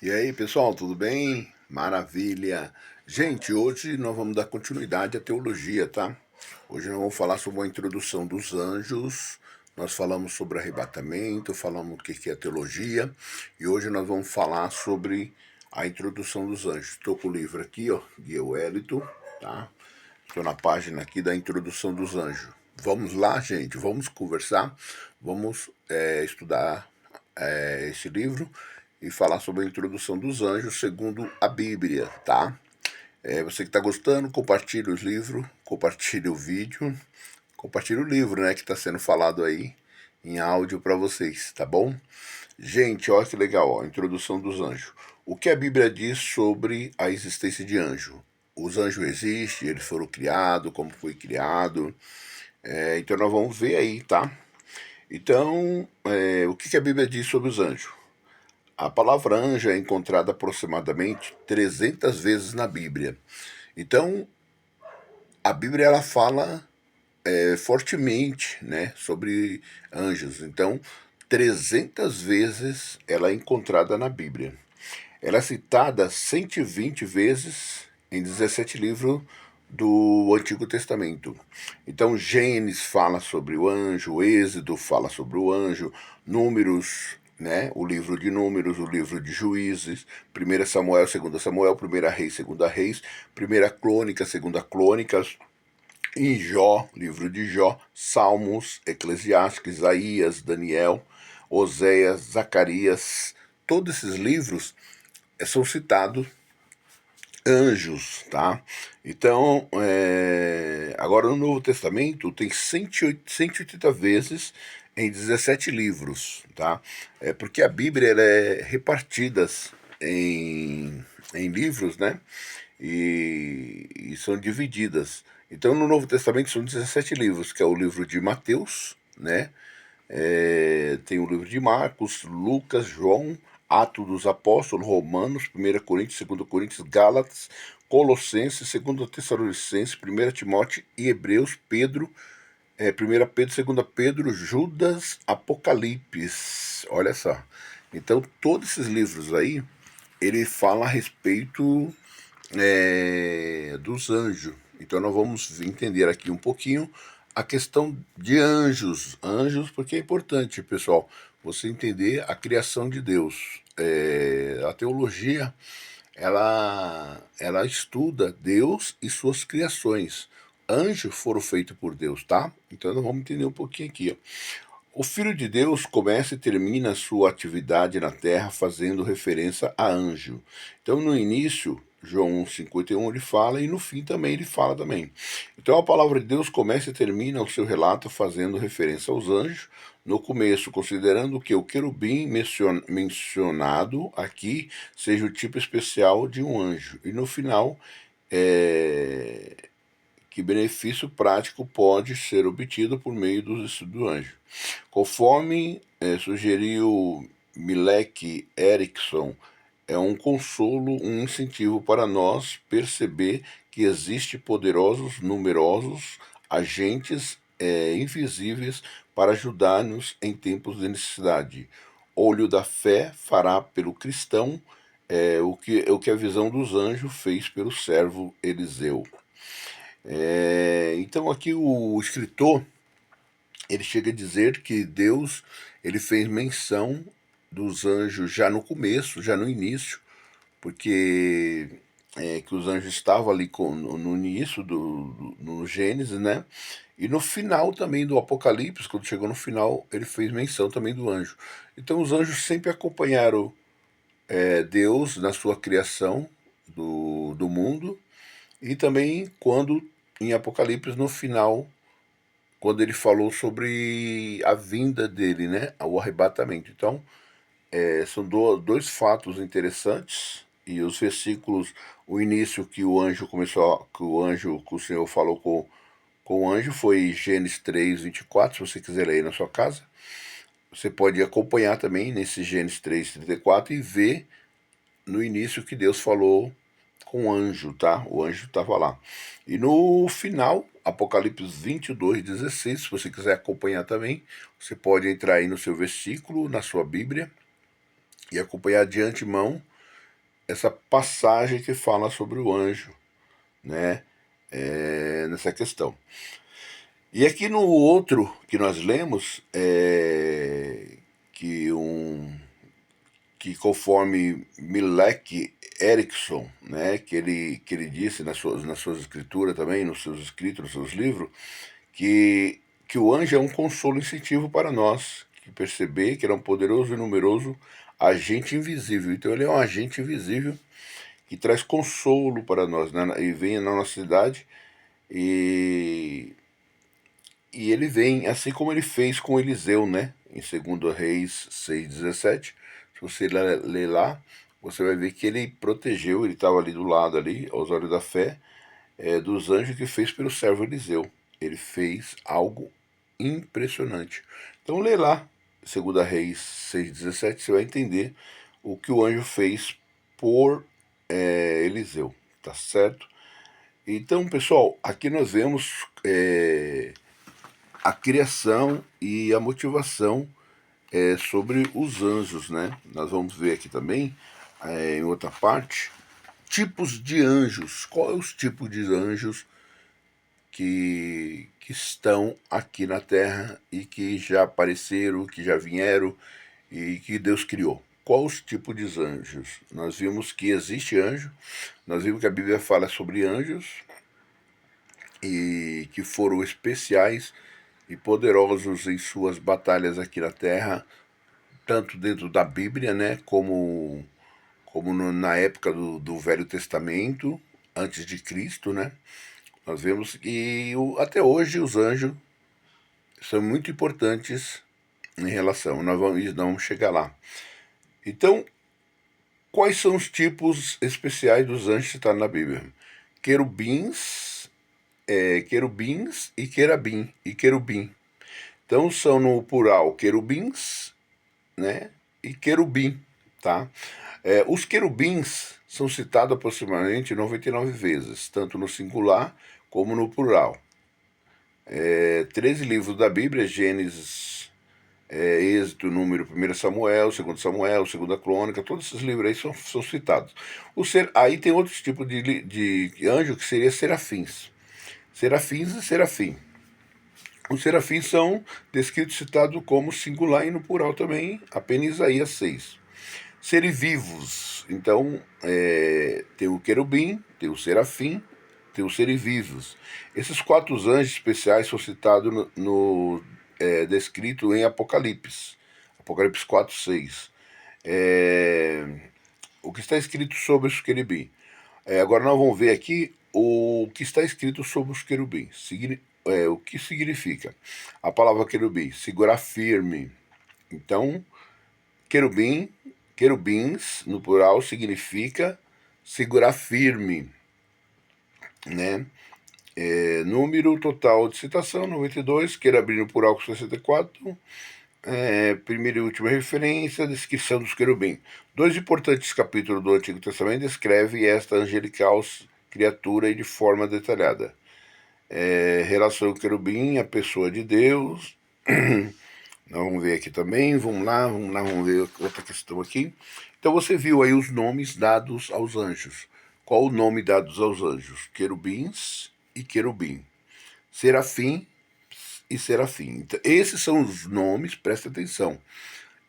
E aí, pessoal, tudo bem? Maravilha! Gente, hoje nós vamos dar continuidade à teologia, tá? Hoje nós vamos falar sobre a introdução dos anjos, nós falamos sobre arrebatamento, falamos o que é teologia, e hoje nós vamos falar sobre a introdução dos anjos. Estou com o livro aqui, ó, Guia Wellington, tá? Estou na página aqui da introdução dos anjos. Vamos lá, gente, vamos conversar, vamos estudar esse livro e falar sobre a introdução dos anjos segundo a Bíblia, tá? Você que está gostando, compartilhe os livros, compartilhe o vídeo, compartilhe o livro, né, que está sendo falado aí em áudio para vocês, tá bom? Gente, olha que legal, ó, introdução dos anjos. O que a Bíblia diz sobre a existência de anjo? Os anjos existem, eles foram criados, como foi criado. Então nós vamos ver aí, tá? Então, o que a Bíblia diz sobre os anjos? A palavra anjo é encontrada aproximadamente 300 vezes na Bíblia. Então, a Bíblia ela fala fortemente, né, sobre anjos. Então, 300 vezes ela é encontrada na Bíblia. Ela é citada 120 vezes em 17 livros do Antigo Testamento. Então, Gênesis fala sobre o anjo, Êxodo fala sobre o anjo, Números, né, o livro de Números, o livro de Juízes, 1 Samuel, 2 Samuel, 1 Reis, 2 Reis, 1 Crônica, 2 Crônicas, em Jó, livro de Jó, Salmos, Eclesiastes, Isaías, Daniel, Oséias, Zacarias, todos esses livros são citados anjos, tá? Então, agora no Novo Testamento tem 180 vezes em 17 livros, tá? Porque a Bíblia ela é repartida em livros, né? E são divididas. Então, no Novo Testamento são 17 livros, que é o livro de Mateus, né? Tem o livro de Marcos, Lucas, João, Atos dos Apóstolos, Romanos, 1 Coríntios, 2 Coríntios, Gálatas, Colossenses, 2 Tessalonicenses, 1 Timóteo e Hebreus, Pedro, 1 Pedro, 2 Pedro, Judas, Apocalipse. Olha só. Então, todos esses livros aí, ele fala a respeito dos anjos. Então nós vamos entender aqui um pouquinho a questão de anjos. Anjos, porque é importante, pessoal, você entender a criação de Deus. A teologia, ela estuda Deus e suas criações. Anjos foram feitos por Deus, tá? Então nós vamos entender um pouquinho aqui, ó. O Filho de Deus começa e termina sua atividade na terra fazendo referência a anjo. Então, no início, João 1,51 ele fala e no fim também ele fala também. Então, a palavra de Deus começa e termina o seu relato fazendo referência aos anjos. No começo, considerando que o querubim mencionado aqui seja o tipo especial de um anjo. E no final, é, que benefício prático pode ser obtido por meio do estudo do anjo. Conforme sugeriu Milek Erickson, é um consolo, um incentivo para nós perceber que existem poderosos, numerosos agentes invisíveis para ajudar-nos em tempos de necessidade. Olho da fé fará pelo cristão o que a visão dos anjos fez pelo servo Eliseu. Então aqui o escritor ele chega a dizer que Deus ele fez menção dos anjos já no começo, já no início, porque que os anjos estavam ali no início no Gênesis, né? E no final também do Apocalipse, quando chegou no final, ele fez menção também do anjo. Então os anjos sempre acompanharam Deus na sua criação do mundo e também quando em Apocalipse no final quando ele falou sobre a vinda dele, né, o arrebatamento. Então, são dois fatos interessantes e os versículos, o início que o anjo começou, que o Senhor falou com o anjo foi Gênesis 3:24, se você quiser ler aí na sua casa. Você pode acompanhar também nesse Gênesis 3:34 e ver no início que Deus falou com o anjo, tá? O anjo estava lá. E no final, Apocalipse 22:16, se você quiser acompanhar também, você pode entrar aí no seu versículo, na sua Bíblia, e acompanhar de antemão, essa passagem que fala sobre o anjo, né? Nessa questão. E aqui no outro que nós lemos, que que conforme Milek Erickson, né, que ele disse nas suas escrituras também, nos seus escritos, nos seus livros, que o anjo é um consolo incentivo para nós, que perceber que ele é um poderoso e numeroso agente invisível. Então ele é um agente invisível que traz consolo para nós, né, e vem na nossa cidade e, e ele vem, assim como ele fez com Eliseu, né, em 2 Reis 6,17. Se você ler lá, você vai ver que ele protegeu, ele estava ali do lado, ali, aos olhos da fé, dos anjos que fez pelo servo Eliseu. Ele fez algo impressionante. Então lê lá, 2 Reis 6,17, você vai entender o que o anjo fez por Eliseu, tá certo? Então, pessoal, aqui nós vemos a criação e a motivação sobre os anjos, né? Nós vamos ver aqui também, em outra parte, tipos de anjos. Qual é os tipos de anjos que estão aqui na Terra e que já apareceram, que já vieram e que Deus criou? Qual os tipos de anjos? Nós vimos que existe anjo, nós vimos que a Bíblia fala sobre anjos e que foram especiais e poderosos em suas batalhas aqui na Terra, tanto dentro da Bíblia, né, como na época do Velho Testamento, antes de Cristo, né? Nós vemos que até hoje os anjos são muito importantes em relação, nós vamos chegar lá. Então, quais são os tipos especiais dos anjos citados na Bíblia? Querubins, querubins e querubim. Então são no plural querubins, né, e querubim, tá? Os querubins são citados aproximadamente 99 vezes, tanto no singular como no plural. 13 livros da Bíblia, Gênesis, Êxodo, Número, 1 Samuel, 2 Samuel, 2 Crônica, todos esses livros aí são citados. Aí tem outros tipos de anjo que seria serafins. Serafins e serafim. Os serafins são descritos citados como singular e no plural também, apenas Isaías 6. Seres vivos, então tem o querubim, tem o serafim, tem os seres vivos. Esses 4 anjos especiais são citados descrito em Apocalipse 4:6. O que está escrito sobre os querubins. Agora nós vamos ver aqui o que está escrito sobre os querubins. O que significa? A palavra querubim, segurar firme. Então, querubins, no plural, significa segurar firme, né? Número total de citação, 92, querubim no plural, 64. Primeira e última referência, descrição dos querubim. 2 importantes capítulos do Antigo Testamento descrevem esta angelical criatura de forma detalhada. Relação querubim, a pessoa de Deus. Nós vamos ver aqui também, vamos lá, vamos ver outra questão aqui. Então você viu aí os nomes dados aos anjos. Qual o nome dados aos anjos? Querubins e querubim. Serafim e serafim. Então, esses são os nomes, presta atenção.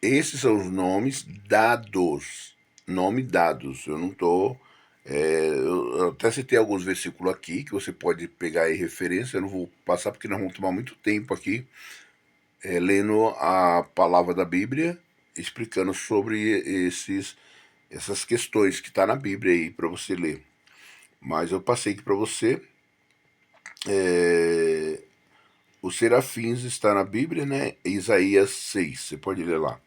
Esses são os nomes dados. Nome dados. Eu não estou... eu até citei alguns versículos aqui que você pode pegar aí referência. Eu não vou passar porque nós vamos tomar muito tempo aqui lendo a palavra da Bíblia, explicando sobre essas questões que está na Bíblia aí para você ler. Mas eu passei aqui para você. Os serafins está na Bíblia, né? Isaías 6, você pode ler lá.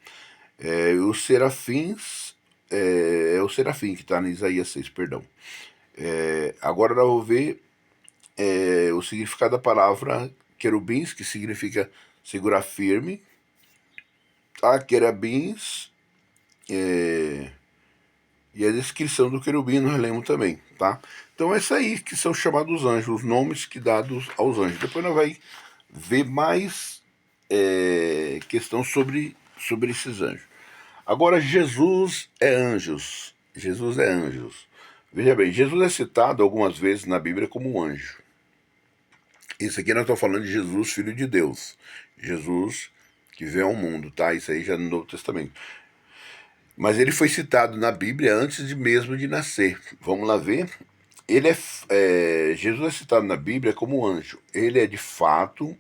Os serafins, é o serafim que está em Isaías 6, perdão. Agora nós vamos ver o significado da palavra querubins, que significa segurar firme. Querubins, e a descrição do querubim nós lemos também, tá? Então é isso aí que são chamados anjos, os nomes que dados aos anjos. Depois nós vai ver mais questão sobre esses anjos. Agora, Jesus é anjos. Jesus é anjos. Veja bem, Jesus é citado algumas vezes na Bíblia como um anjo. Isso aqui nós estamos falando de Jesus, filho de Deus. Jesus que veio ao mundo, tá? Isso aí já no Novo Testamento. Mas ele foi citado na Bíblia antes de mesmo de nascer. Vamos lá ver. Jesus é citado na Bíblia como anjo. Ele é de fato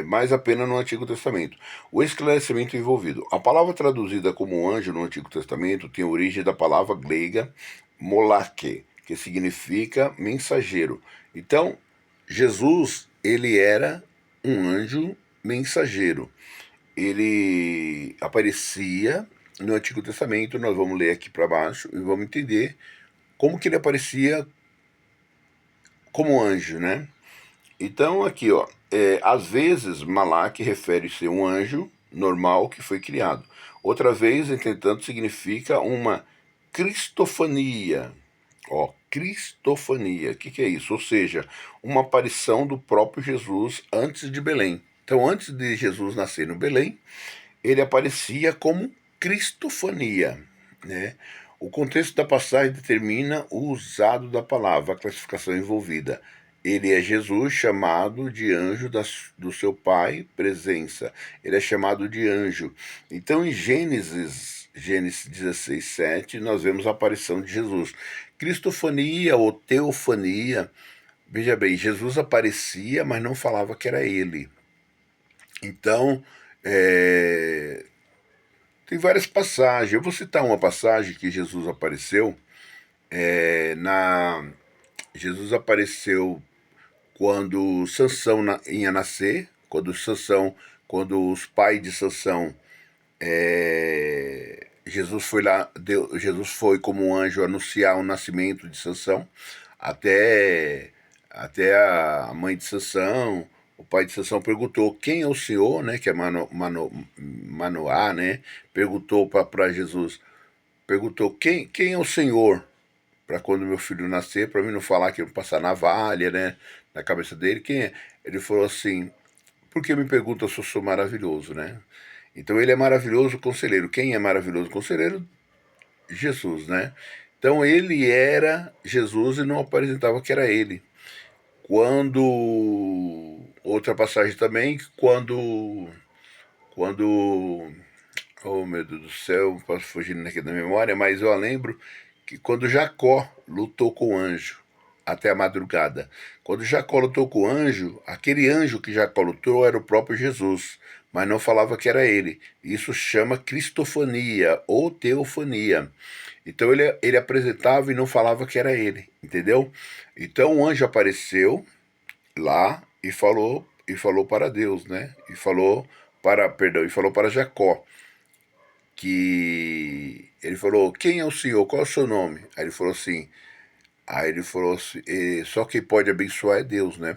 mais apenas no Antigo Testamento. O esclarecimento envolvido. A palavra traduzida como anjo no Antigo Testamento tem origem da palavra grega molake, que significa mensageiro. Então, Jesus, ele era um anjo mensageiro. Ele aparecia no Antigo Testamento, nós vamos ler aqui para baixo e vamos entender como que ele aparecia como anjo, né? Então aqui, ó, às vezes Malak refere-se a um anjo normal que foi criado. Outra vez, entretanto, significa uma cristofania. Ó, cristofania, o que é isso? Ou seja, uma aparição do próprio Jesus antes de Belém. Então, antes de Jesus nascer no Belém, ele aparecia como cristofania, né? O contexto da passagem determina o usado da palavra, a classificação envolvida. Ele é Jesus chamado de anjo do seu Pai, presença. Ele é chamado de anjo. Então, em Gênesis 16, 7, nós vemos a aparição de Jesus. Cristofania ou teofania, veja bem, Jesus aparecia, mas não falava que era ele. Então, tem várias passagens. Eu vou citar uma passagem que Jesus apareceu. Jesus apareceu quando Sansão ia nascer, quando os pais de Sansão, Jesus foi lá, Jesus foi como um anjo anunciar o nascimento de Sansão, até a mãe de Sansão, o pai de Sansão perguntou quem é o Senhor, né, que é Manoá, né, perguntou para Jesus, perguntou quem é o Senhor, para quando meu filho nascer, para mim não falar que eu vou passar navalha, né, na cabeça dele, quem é? Ele falou assim, por que me pergunta se eu sou maravilhoso, né? Então ele é maravilhoso conselheiro. Quem é maravilhoso conselheiro? Jesus, né? Então ele era Jesus e não apresentava que era ele. Quando outra passagem também, quando oh meu Deus do céu, posso fugir aqui da memória, mas eu lembro que quando Jacó lutou com o anjo até a madrugada, quando Jacó lutou com o anjo, aquele anjo que Jacó lutou era o próprio Jesus, mas não falava que era ele. Isso chama cristofania ou teofania. Então ele apresentava e não falava que era ele, entendeu? Então o anjo apareceu lá e falou para Deus, né? E falou para Jacó que ele falou: "Quem é o Senhor? Qual é o seu nome?" Aí ele falou assim, só quem pode abençoar é Deus, né?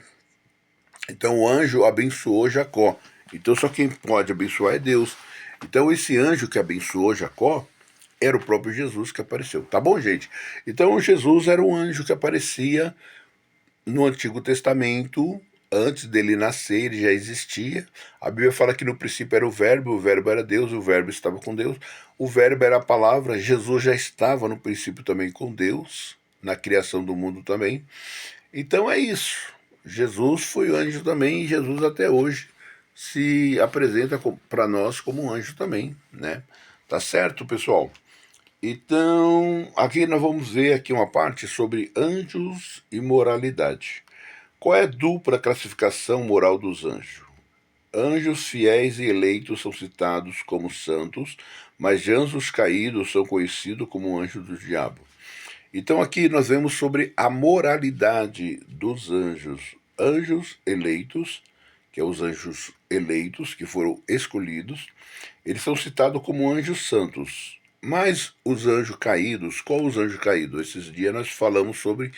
Então o anjo abençoou Jacó. Então só quem pode abençoar é Deus. Então esse anjo que abençoou Jacó era o próprio Jesus que apareceu. Tá bom, gente? Então Jesus era um anjo que aparecia no Antigo Testamento. Antes dele nascer, ele já existia. A Bíblia fala que no princípio era o verbo era Deus, o verbo estava com Deus. O verbo era a palavra, Jesus já estava no princípio também com Deus, na criação do mundo também. Então é isso. Jesus foi anjo também e Jesus até hoje se apresenta para nós como um anjo também, né? Tá certo, pessoal? Então, aqui nós vamos ver aqui uma parte sobre anjos e moralidade. Qual é a dupla classificação moral dos anjos? Anjos fiéis e eleitos são citados como santos, mas anjos caídos são conhecidos como anjos do diabo. Então aqui nós vemos sobre a moralidade dos anjos. Anjos eleitos, que é os anjos eleitos, que foram escolhidos, eles são citados como anjos santos. Mas os anjos caídos, qual os anjos caídos? Esses dias nós falamos sobre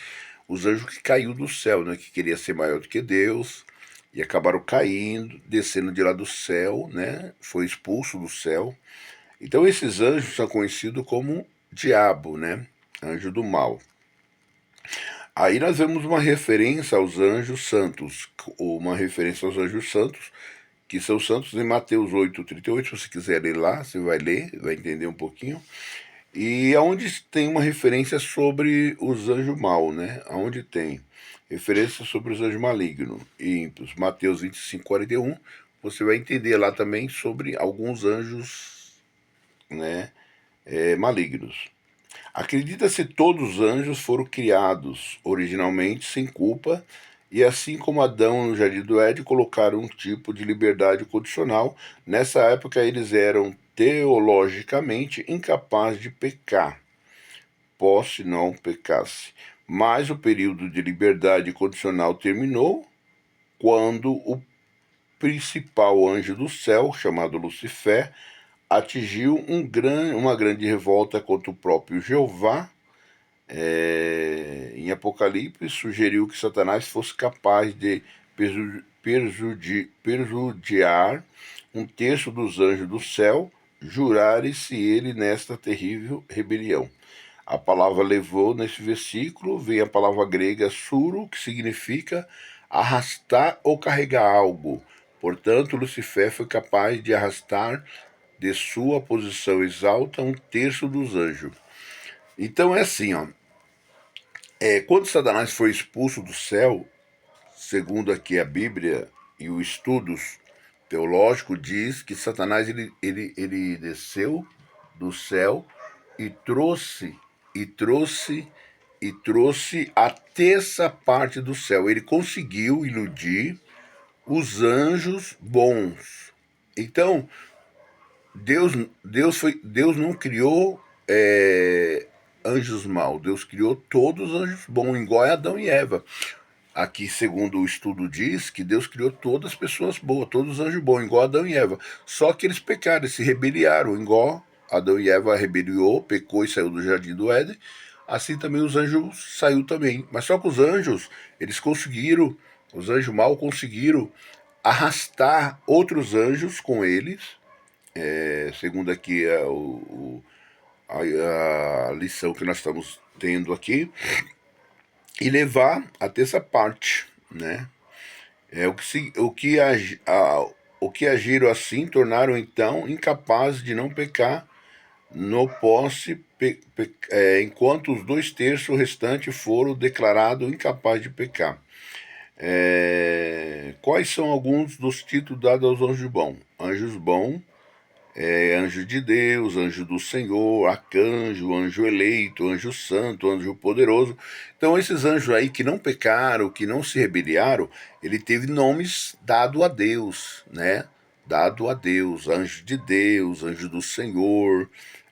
os anjos que caiu do céu, né? Que queria ser maior do que Deus, e acabaram caindo, descendo de lá do céu, né? Foi expulso do céu. Então esses anjos são conhecidos como diabo, né? Anjo do mal. Aí nós vemos uma referência aos anjos santos, que são santos em Mateus 8:38. Se você quiser ler lá, você vai ler, vai entender um pouquinho. E aonde tem uma referência sobre os anjos maus, né? Aonde tem referência sobre os anjos malignos e ímpios. Mateus 25, 41, você vai entender lá também sobre alguns anjos, né, malignos. Acredita-se que todos os anjos foram criados originalmente sem culpa, e assim como Adão no Jardim do Éden colocaram um tipo de liberdade condicional, nessa época eles eram teologicamente incapazes de pecar, posse não pecasse. Mas o período de liberdade condicional terminou quando o principal anjo do céu, chamado Lucifer, atingiu uma grande revolta contra o próprio Jeová. Em Apocalipse, sugeriu que Satanás fosse capaz de perjudiar um terço dos anjos do céu, jurare-se ele nesta terrível rebelião. A palavra levou nesse versículo vem a palavra grega suro, que significa arrastar ou carregar algo. Portanto, Lucifer foi capaz de arrastar de sua posição exalta um terço dos anjos. Então é assim, ó. Quando Satanás foi expulso do céu, segundo aqui a Bíblia e os estudos teológicos, diz que Satanás ele desceu do céu e trouxe a terça parte do céu. Ele conseguiu iludir os anjos bons. Então, Deus não criou anjos maus. Deus criou todos os anjos bons, igual a Adão e Eva. Aqui, segundo o estudo diz, que Deus criou todas as pessoas boas, todos os anjos bons, igual Adão e Eva. Só que eles pecaram, eles se rebeliaram, igual Adão e Eva rebeliou, pecou e saiu do jardim do Éden. Assim também os anjos saiu também. Mas só que os anjos, eles conseguiram, os anjos mal conseguiram arrastar outros anjos com eles, segundo aqui a lição que nós estamos tendo aqui, e levar a terça parte, né? O que agiram assim tornaram então incapazes de não pecar no posse, enquanto os 2/3 restantes foram declarados incapazes de pecar. Quais são alguns dos títulos dados aos anjos bons? Anjos bons, anjo de Deus, anjo do Senhor, arcanjo, anjo eleito, anjo santo, anjo poderoso. Então esses anjos aí que não pecaram, que não se rebeliaram, ele teve nomes dado a Deus, né? Dado a Deus, anjo de Deus, anjo do Senhor,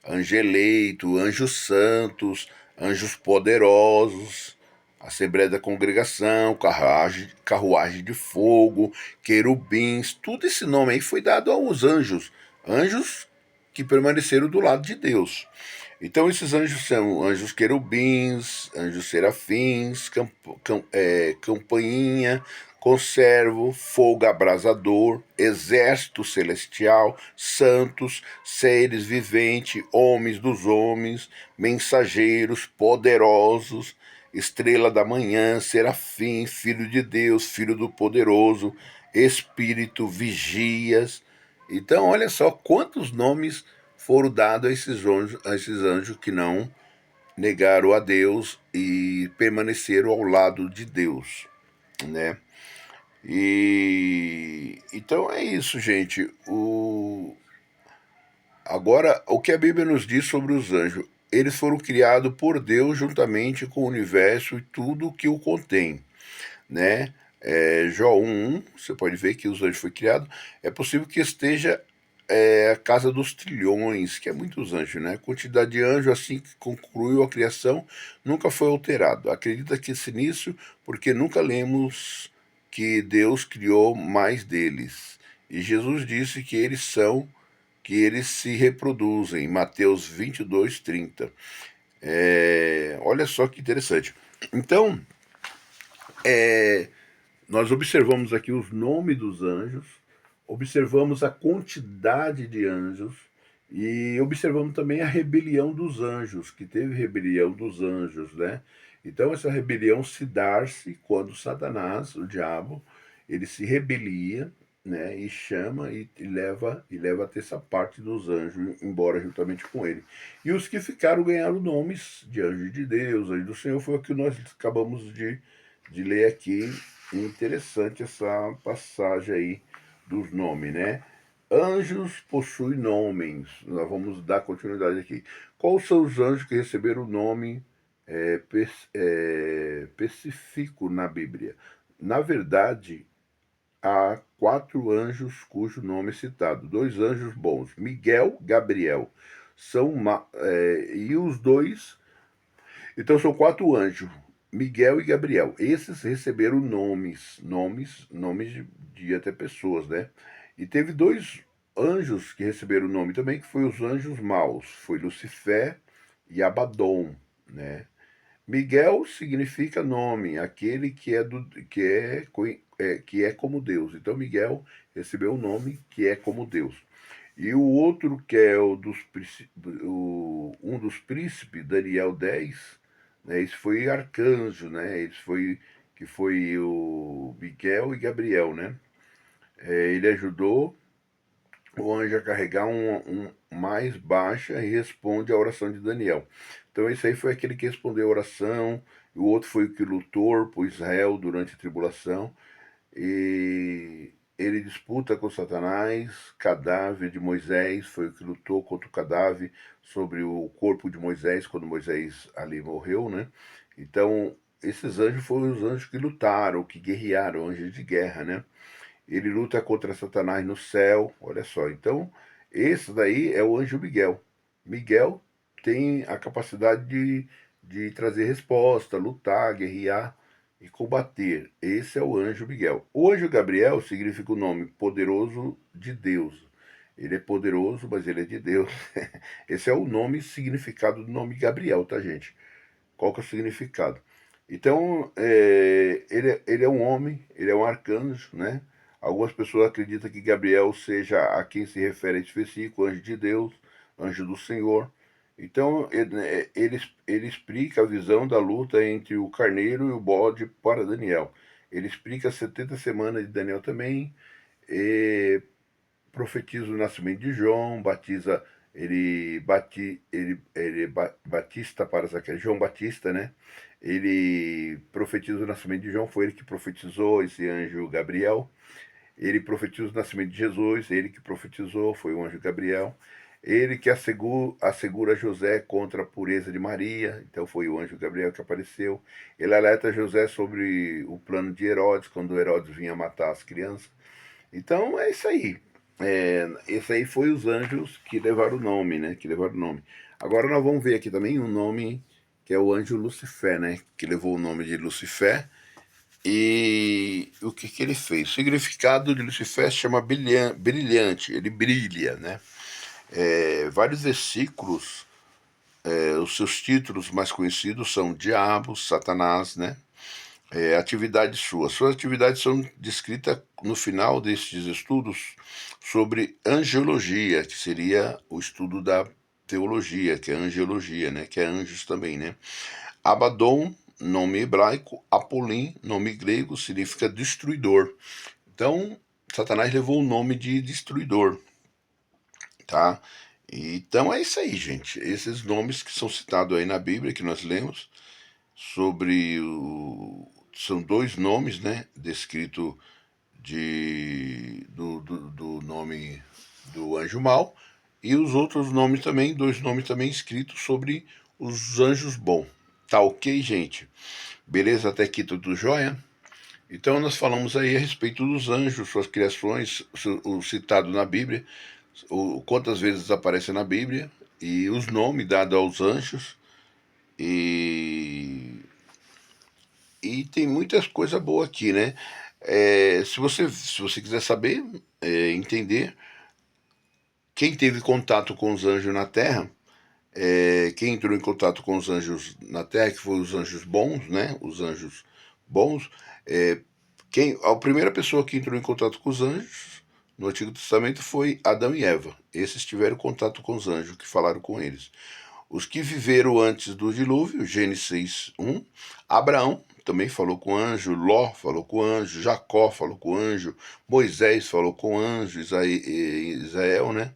anjo eleito, anjos santos, anjos poderosos, Assembleia da Congregação, carruagem de fogo, querubins, tudo esse nome aí foi dado aos anjos, anjos que permaneceram do lado de Deus. Então esses anjos são anjos querubins, anjos serafins, campainha, conservo, fogo abrasador, exército celestial, santos, seres viventes, homens dos homens, mensageiros, poderosos, estrela da manhã, serafim, filho de Deus, filho do poderoso, espírito, vigias. Então, olha só quantos nomes foram dados a esses anjos que não negaram a Deus e permaneceram ao lado de Deus, né? E então é isso, gente. Agora, o que a Bíblia nos diz sobre os anjos? Eles foram criados por Deus juntamente com o universo e tudo o que o contém, né? Jó 1:1, você pode ver que os anjos foi criado. É possível que esteja a casa dos trilhões, que é muitos anjos, né? A quantidade de anjos, assim que concluiu a criação, nunca foi alterado. Acredita-se nisso porque nunca lemos que Deus criou mais deles. E Jesus disse que eles se reproduzem, Mateus 22:30. Olha só que interessante. Então, nós observamos aqui os nomes dos anjos, observamos a quantidade de anjos e observamos também a rebelião dos anjos, que teve rebelião dos anjos, né? Então essa rebelião se dá-se quando Satanás, o diabo, ele se rebelia né, e chama e leva a terça parte dos anjos embora juntamente com ele. E os que ficaram ganharam nomes de anjo de Deus, anjo do Senhor, foi o que nós acabamos de ler aqui. Interessante essa passagem aí dos nomes, né? Anjos possuem nomes. Nós vamos dar continuidade aqui. Quais são os anjos que receberam o nome específico na Bíblia? Na verdade, há 4 anjos cujo nome é citado. 2 anjos bons, Miguel, Gabriel. E os dois. Então são 4 anjos, Miguel e Gabriel. Esses receberam nomes de até pessoas, né? E teve 2 anjos que receberam o nome também, que foi os anjos maus. Foi Lucifer e Abaddon, né? Miguel significa nome, aquele que é como Deus. Então Miguel recebeu o nome que é como Deus. E o outro que é um dos príncipes, Daniel 10, né, esse foi arcanjo, né? Que foi o Miguel e Gabriel, né? Ele ajudou o anjo a carregar um mais baixa e responde à oração de Daniel. Então esse aí foi aquele que respondeu a oração, e o outro foi o que lutou por Israel durante a tribulação, e ele disputa com Satanás, cadáver de Moisés, foi o que lutou contra o cadáver sobre o corpo de Moisés, quando Moisés ali morreu, né? Então, esses anjos foram os anjos que lutaram, que guerrearam, anjos de guerra, né? Ele luta contra Satanás no céu, olha só. Então, esse daí é o anjo Miguel. Miguel tem a capacidade de trazer resposta, lutar, guerrear e combater. Esse é o anjo Miguel. O anjo Gabriel significa o nome poderoso de Deus. Ele é poderoso, mas ele é de Deus. Esse é o nome, significado do nome Gabriel, tá, gente? Qual que é o significado? Então, ele é um homem, ele é um arcanjo, né? Algumas pessoas acreditam que Gabriel seja a quem se refere a esse versículo, anjo de Deus, anjo do Senhor. Então, ele explica a visão da luta entre o carneiro e o bode para Daniel. Ele explica as 70 semanas de Daniel também, e profetiza o nascimento de João, batiza Batista para Zacarias, João Batista, né? Ele profetiza o nascimento de João, foi ele que profetizou, esse anjo Gabriel. Ele profetiza o nascimento de Jesus, ele que profetizou, foi o anjo Gabriel. Ele que assegura José contra a pureza de Maria, então foi o anjo Gabriel que apareceu. Ele alerta José sobre o plano de Herodes, quando Herodes vinha matar as crianças. Então é isso aí. Esse aí foi os anjos que levaram o nome, né? Que levaram o nome. Agora nós vamos ver aqui também um nome que é o anjo Lucifer, né? Que levou o nome de Lucifer. E o que ele fez? O significado de Lucifer se chama brilhante, ele brilha, né? Vários versículos, os seus títulos mais conhecidos são Diabo, Satanás, né? Atividades suas. Suas atividades são descritas no final destes estudos sobre angiologia, que seria o estudo da teologia, que é angiologia, né? Que é anjos também, né? Abaddon, nome hebraico, Apolim, nome grego, significa destruidor. Então, Satanás levou o nome de destruidor, tá? Então é isso aí, gente. Esses nomes que são citados aí na Bíblia, que nós lemos, são 2 nomes, né? Descrito do nome do anjo mau, e os outros nomes também, 2 nomes também escritos sobre os anjos bons. Tá ok, gente? Beleza? Até aqui tudo jóia? Então nós falamos aí a respeito dos anjos, suas criações, o citado na Bíblia, quantas vezes aparece na Bíblia, e os nomes dados aos anjos, e, e tem muitas coisas boas aqui, né? Se você quiser saber, entender, quem teve contato com os anjos na Terra, quem entrou em contato com os anjos na Terra, que foram os anjos bons, né? Os anjos bons, a primeira pessoa que entrou em contato com os anjos no Antigo Testamento foi Adão e Eva. Esses tiveram contato com os anjos, que falaram com eles. Os que viveram antes do dilúvio, Gênesis 6:1. Abraão também falou com o anjo, Ló falou com o anjo, Jacó falou com o anjo, Moisés falou com o anjo, Israel, né?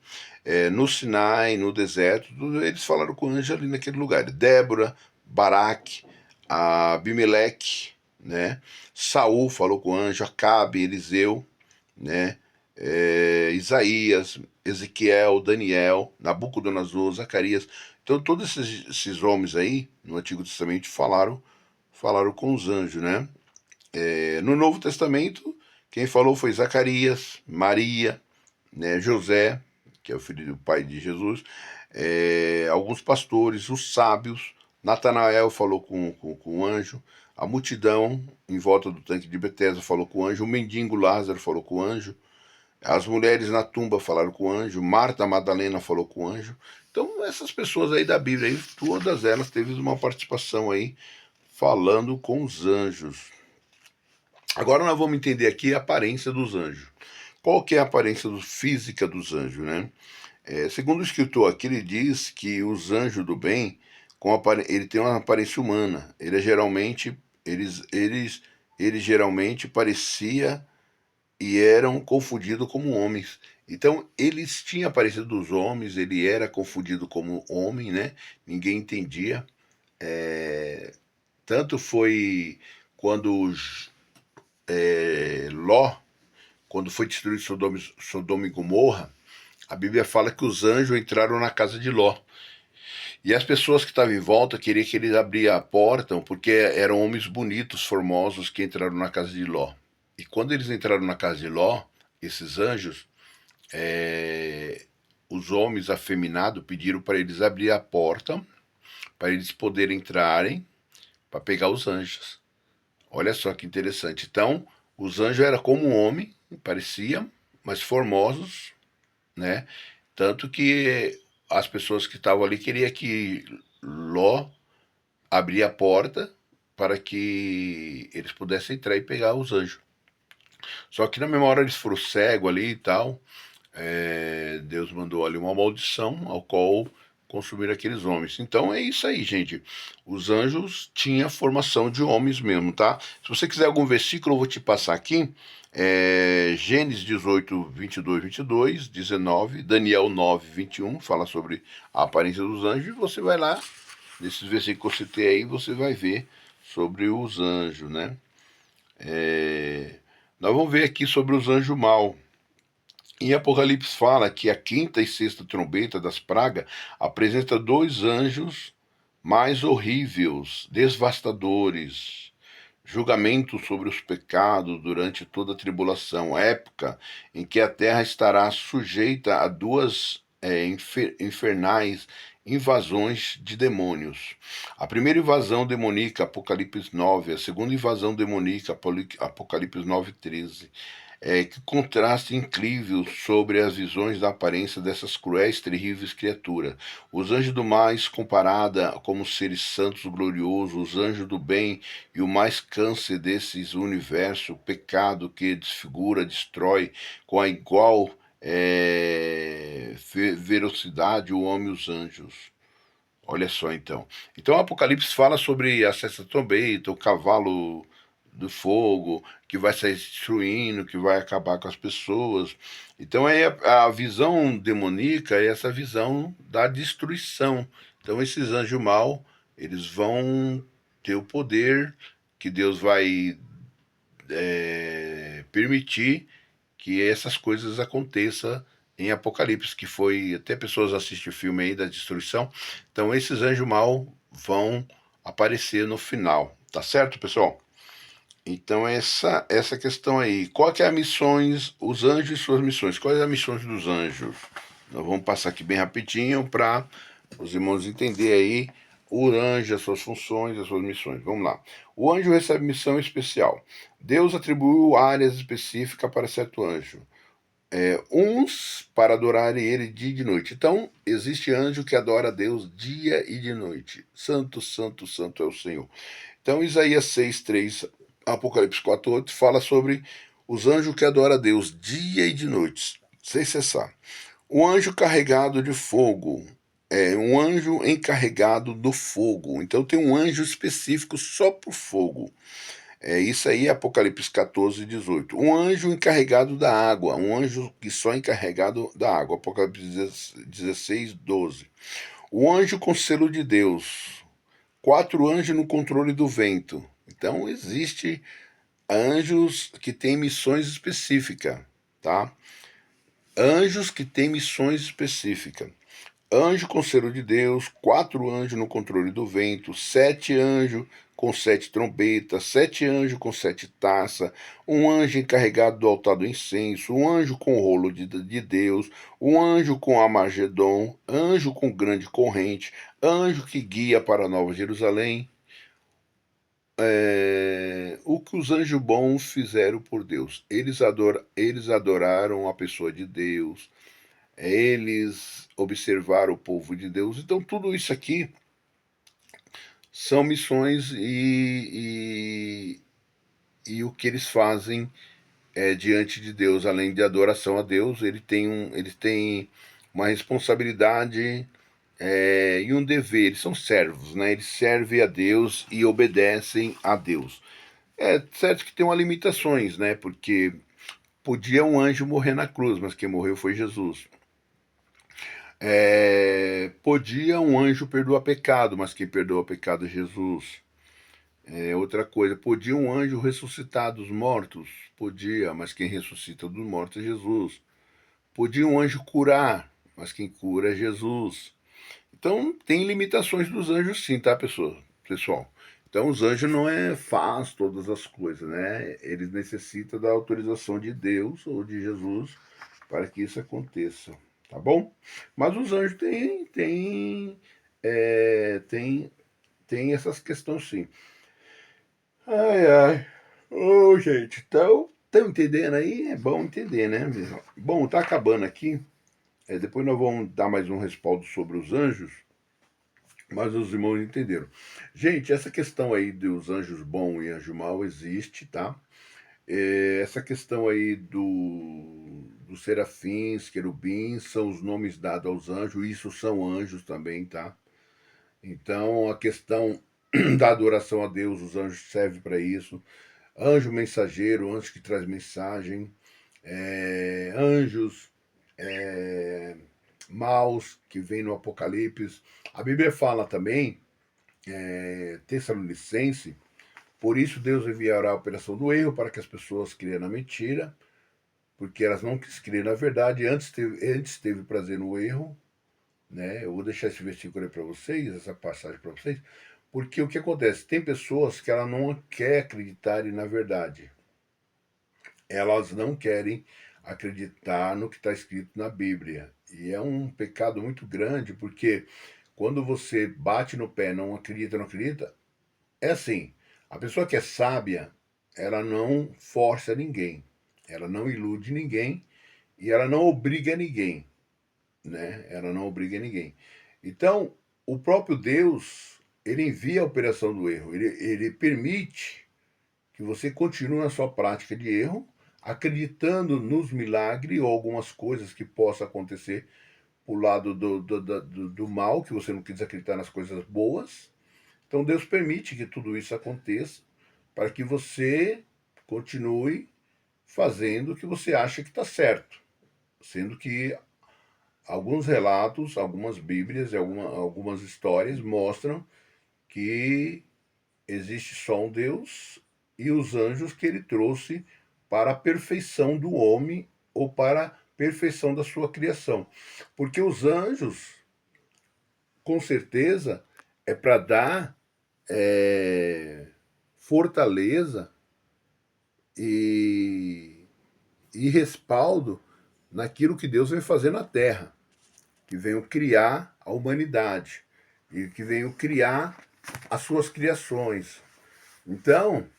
No Sinai, no deserto, eles falaram com o anjo ali naquele lugar. Débora, Baraque, Abimeleque, né? Saul falou com o anjo, Acabe, Eliseu, né? Isaías, Ezequiel, Daniel, Nabucodonosor, Zacarias. Então todos esses homens aí no Antigo Testamento falaram com os anjos, né? No Novo Testamento, quem falou foi Zacarias, Maria, né, José, que é o filho do pai de Jesus, alguns pastores, os sábios, Natanael falou com o anjo, a multidão em volta do tanque de Betesda falou com o anjo, o mendigo Lázaro falou com o anjo, as mulheres na tumba falaram com o anjo, Marta Madalena falou com o anjo. Então essas pessoas aí da Bíblia, aí, todas elas teve uma participação aí falando com os anjos. Agora nós vamos entender aqui a aparência dos anjos. Qual que é a aparência física dos anjos, né? Segundo o escritor aqui, ele diz que os anjos do bem, ele tem uma aparência humana. Ele geralmente, eles geralmente parecia e eram confundidos como homens. Então, eles tinham aparecido dos homens, ele era confundido como homem, né? Ninguém entendia. Tanto foi quando Ló, quando foi destruído Sodoma e Gomorra, a Bíblia fala que os anjos entraram na casa de Ló. E as pessoas que estavam em volta queriam que eles abrissem a porta, porque eram homens bonitos, formosos, que entraram na casa de Ló. E quando eles entraram na casa de Ló, esses anjos, os homens afeminados pediram para eles abrir a porta, para eles poderem entrarem, para pegar os anjos. Olha só que interessante. Então, os anjos eram como um homem, pareciam, mas formosos, né? Tanto que as pessoas que estavam ali queriam que Ló abria a porta para que eles pudessem entrar e pegar os anjos. Só que na mesma hora eles foram cegos ali e tal. Deus mandou ali uma maldição ao qual consumiram aqueles homens. Então é isso aí, gente. Os anjos tinham formação de homens mesmo, tá? Se você quiser algum versículo, eu vou te passar aqui. Gênesis 18, 22, 19, Daniel 9, 21, fala sobre a aparência dos anjos, e você vai lá, nesses versículos que eu citei aí, você vai ver sobre os anjos, né? Nós vamos ver aqui sobre os anjos maus. Em Apocalipse fala que a quinta e sexta trombeta das pragas apresenta dois anjos mais horríveis, devastadores, julgamento sobre os pecados durante toda a tribulação, época em que a terra estará sujeita a duas infernais invasões de demônios. A primeira invasão demoníaca, Apocalipse 9, a segunda invasão demoníaca, Apocalipse 9:13. Que contraste incrível sobre as visões da aparência dessas cruéis, terríveis criaturas. Os anjos do mais comparada como seres santos gloriosos, os anjos do bem e o mais câncer desses universo, o pecado que desfigura, destrói com a igual velocidade o homem e os anjos. Olha só então. Então o Apocalipse fala sobre a sexta trombeta, o cavalo do fogo, que vai sair destruindo, que vai acabar com as pessoas. Então a visão demoníaca é essa visão da destruição. Então esses anjos mal, eles vão ter o poder que Deus vai permitir que essas coisas aconteçam em Apocalipse, que foi, até pessoas assistem o filme aí da destruição. Então esses anjos mal vão aparecer no final, tá certo, pessoal? Então essa questão aí, qual que é a missões, os anjos e suas missões, quais são as missões dos anjos? Nós vamos passar aqui bem rapidinho para os irmãos entenderem aí o anjo, as suas funções, as suas missões. Vamos lá. O anjo recebe missão especial. Deus atribuiu áreas específicas para certo anjo. Uns para adorarem ele dia e de noite. Então, existe anjo que adora a Deus dia e de noite. Santo, santo, santo é o Senhor. Então, Isaías 6:3, Apocalipse 4:8 fala sobre os anjos que adoram a Deus dia e de noite, sem cessar. O anjo carregado de fogo um anjo encarregado do fogo. Então tem um anjo específico só para o fogo. Isso aí é Apocalipse 14, 18. Um anjo encarregado da água, um anjo que só é encarregado da água. Apocalipse 16, 12. O anjo com selo de Deus. 4 anjos no controle do vento. Então existe anjos que têm missões específicas, tá? Anjos que têm missões específicas. Anjo com selo de Deus, 4 anjos no controle do vento, 7 anjos com 7 trombetas, 7 anjos com 7 taças, um anjo encarregado do altar do incenso, um anjo com o rolo de Deus, um anjo com Armagedon, anjo com grande corrente, anjo que guia para Nova Jerusalém. O que os anjos bons fizeram por Deus? Eles adoraram a pessoa de Deus, eles observaram o povo de Deus. Então tudo isso aqui são missões e o que eles fazem diante de Deus, além de adoração a Deus, eles têm uma responsabilidade e um dever. Eles são servos, né? Eles servem a Deus e obedecem a Deus. É certo que tem umas limitações, né? Porque podia um anjo morrer na cruz, mas quem morreu foi Jesus. Podia um anjo perdoar pecado, mas quem perdoa pecado é Jesus. Outra coisa, podia um anjo ressuscitar dos mortos? Podia, mas quem ressuscita dos mortos é Jesus. Podia um anjo curar, mas quem cura é Jesus. Então tem limitações dos anjos sim, tá, pessoal? Então os anjos não faz todas as coisas, né? Eles necessitam da autorização de Deus ou de Jesus para que isso aconteça, tá bom? Mas os anjos têm essas questões sim. Ai, ai. Ô, gente, estão entendendo aí? É bom entender, né? Bom, tá acabando aqui. Depois nós vamos dar mais um respaldo sobre os anjos, mas os irmãos entenderam. Gente, essa questão aí dos anjos bom e anjo mau existe, tá? Essa questão aí dos serafins, querubins, são os nomes dados aos anjos, isso são anjos também, tá? Então, a questão da adoração a Deus, os anjos servem para isso. Anjo mensageiro, anjo que traz mensagem, anjos maus que vem no Apocalipse. A Bíblia fala também, Tessalonicense, por isso Deus enviará a operação do erro para que as pessoas criem na mentira, porque elas não quis crer na verdade, antes teve prazer no erro, né? Eu vou deixar esse versículo aí para vocês, essa passagem para vocês, porque o que acontece? Tem pessoas que ela não quer acreditarem na verdade. Elas não querem acreditar no que está escrito na Bíblia. E é um pecado muito grande, porque quando você bate no pé, não acredita, é assim, a pessoa que é sábia, ela não força ninguém, ela não ilude ninguém e ela não obriga ninguém, né? Ela não obriga ninguém. Então, o próprio Deus, ele envia a operação do erro, ele permite que você continue na sua prática de erro, acreditando nos milagres ou algumas coisas que possam acontecer por lado do mal, que você não quis acreditar nas coisas boas. Então Deus permite que tudo isso aconteça para que você continue fazendo o que você acha que está certo. Sendo que alguns relatos, algumas bíblias e algumas histórias mostram que existe só um Deus e os anjos que ele trouxe para a perfeição do homem ou para a perfeição da sua criação. Porque os anjos, com certeza, é para dar fortaleza e respaldo naquilo que Deus vem fazer na Terra, que veio criar a humanidade e que veio criar as suas criações. Então,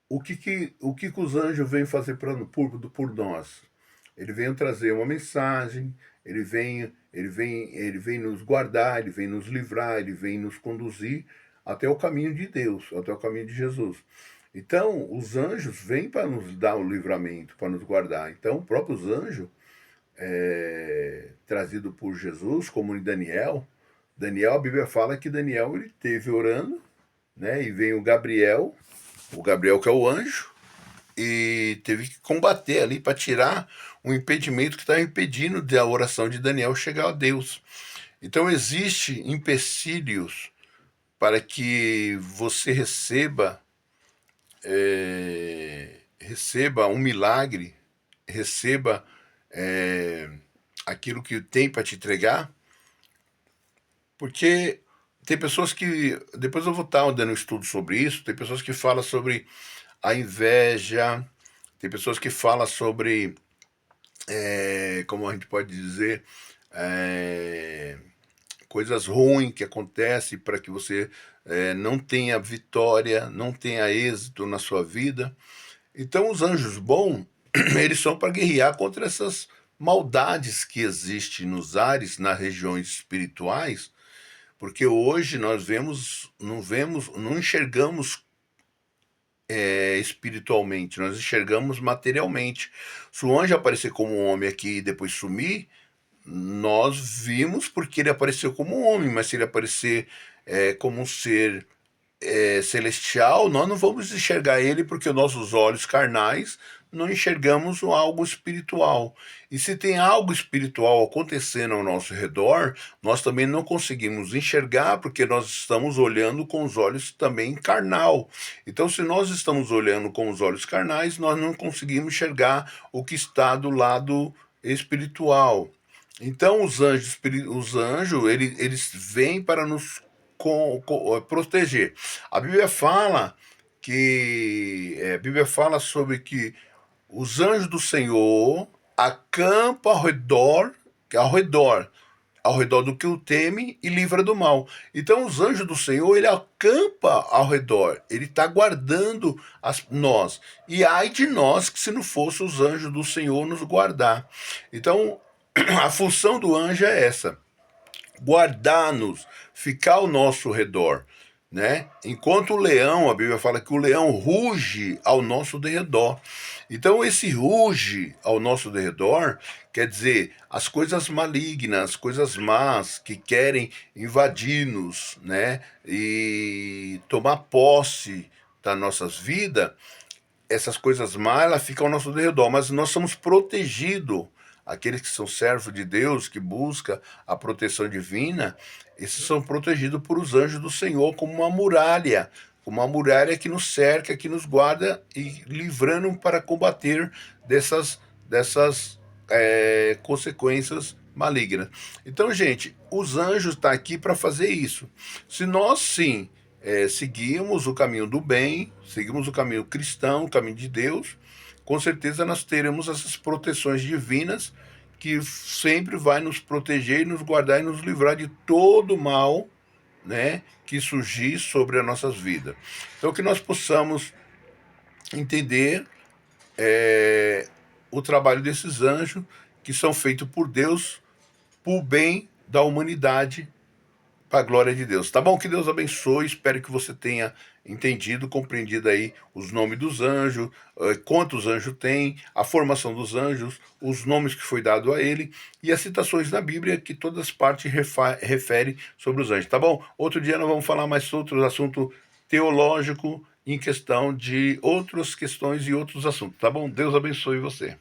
o que os anjos vêm fazer por nós? Ele vem trazer uma mensagem, ele vem nos guardar, ele vem nos livrar, ele vem nos conduzir até o caminho de Deus, até o caminho de Jesus. Então, os anjos vêm para nos dar o livramento, para nos guardar. Então, próprios anjos trazido por Jesus, como em Daniel. Daniel, a Bíblia fala que Daniel ele teve orando, né? E vem o Gabriel que é o anjo, e teve que combater ali para tirar um impedimento que estava impedindo a oração de Daniel chegar a Deus. Então existe empecilhos para que você receba um milagre, receba aquilo que tem para te entregar, porque tem pessoas que, depois eu vou estar dando um estudo sobre isso, tem pessoas que falam sobre a inveja, tem pessoas que falam sobre, como a gente pode dizer, coisas ruins que acontecem para que você não tenha vitória, não tenha êxito na sua vida. Então os anjos bons, eles são para guerrear contra essas maldades que existem nos ares, nas regiões espirituais, porque hoje nós não enxergamos espiritualmente, nós enxergamos materialmente. Se o anjo aparecer como um homem aqui e depois sumir, nós vimos porque ele apareceu como um homem, mas se ele aparecer como um ser celestial, nós não vamos enxergar ele porque os nossos olhos carnais não enxergamos algo espiritual. E se tem algo espiritual acontecendo ao nosso redor, nós também não conseguimos enxergar porque nós estamos olhando com os olhos também carnal. Então, se nós estamos olhando com os olhos carnais, nós não conseguimos enxergar o que está do lado espiritual. Então, os anjos eles vêm para nos proteger. A Bíblia fala sobre que os anjos do Senhor acampam ao redor do que o teme e livra do mal. Então os anjos do Senhor, ele acampa ao redor, ele está guardando nós. E ai de nós que se não fosse os anjos do Senhor nos guardar. Então a função do anjo é essa: guardar-nos, ficar ao nosso redor, né? Enquanto o leão, a Bíblia fala que o leão ruge ao nosso derredor. Então esse ruge ao nosso derredor quer dizer as coisas malignas, as coisas más que querem invadir-nos, né? E tomar posse das nossas vidas. Essas coisas más, ela fica ao nosso derredor, mas nós somos protegidos. Aqueles que são servos de Deus, que buscam a proteção divina, esses são protegidos por os anjos do Senhor como uma muralha que nos cerca, que nos guarda e livrando para combater dessas consequências malignas. Então, gente, os anjos estão aqui para fazer isso. Se nós, sim, seguimos o caminho do bem, seguimos o caminho cristão, o caminho de Deus, com certeza nós teremos essas proteções divinas que sempre vai nos proteger, nos guardar e nos livrar de todo mal, né, que surgir sobre as nossas vidas. Então que nós possamos entender o trabalho desses anjos que são feitos por Deus, por o bem da humanidade, para a glória de Deus. Tá bom? Que Deus abençoe. Espero que você tenha entendido, compreendido aí os nomes dos anjos, quantos anjos tem, a formação dos anjos, os nomes que foi dado a ele e as citações na Bíblia que todas as partes referem sobre os anjos. Tá bom? Outro dia nós vamos falar mais sobre outro assunto teológico em questão de outras questões e outros assuntos. Tá bom? Deus abençoe você.